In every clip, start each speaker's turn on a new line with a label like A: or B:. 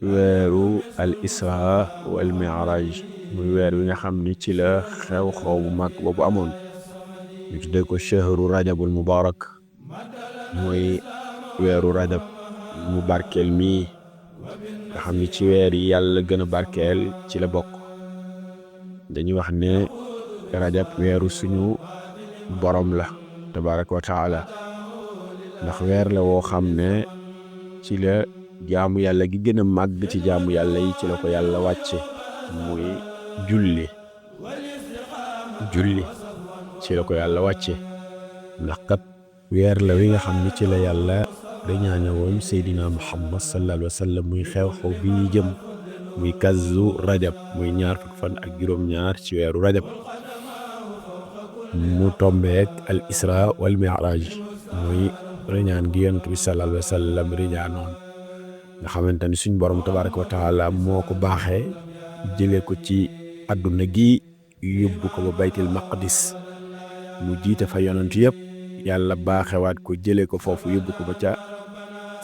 A: weeru al isra wal mi'raj muy weer wi nga xam ni ci la xew-xew bu mag boobu amoon ñu tuddee ko shahru rajabul mubarak mooy weeru rajab mu barkeel mii nga xam ni ci weer yi yàlla gën a barkeel ci la bokk. dañuy wax ne rajab weeru suñu borom la tabaraka wa taala ndax weer la woo xam ne ci la jaamu yàlla gi gën a màgg ci jaamu yàlla yi ci la ko yàlla wàcce muy julli ci la ko yàlla wàcce ndax kat weer la wi nga xam ni ci la yàlla dañaane woon seydina muhammad sallallahu alayhi wa sallam muy xew-xew bi ñuy jëm muy kazu rajab muy 20 fan ak juróom-ñaar ci weeru rajab mu tombeek al isra wal mi'raj muy riñaan gi yonent bi sallallahu alayhi wa sallam riñaanoon nga xamante ni suñ borom tabaraka wa taala moo ko baaxee jëlee ko ci àdduna gi yóbbu ko ba baytil maqdis mu jiite fa yonent yëpp yàlla baaxewaat ko jëlee ko foofu yóbbu ko ba ca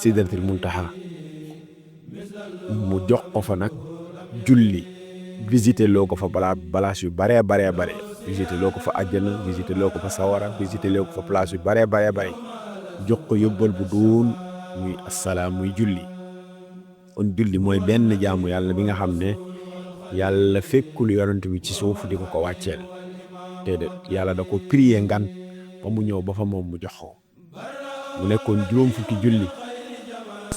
A: sidratil muntaha mu jox ko fa nag julli visité loo ko fa balaas yu baree visité loo ko fa àjjana visité loo ko fa sawara visité loo ko fa place yu baree jox ko yóbbal bu duun muy assalaam muy julli. kon julli mooy benn jaamu yàlla bi nga xam ne yàlla fekkul yonent bi ci suuf di ko wàcceel te de yàlla da ko prier ngan ba mu ñëw ba fa moom mu jox ko mu nekkoon juróom fukki julli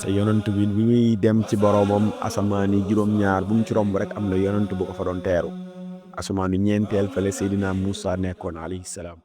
A: sa yonent bi muy dem ci boroomam asamaan yi juróom-ñaar bu mu ci romb rek am na yonent bu ko fa doon teeru asamaan yu ñeenteel fale Seydina Muusa nekkoon alayhi salaam.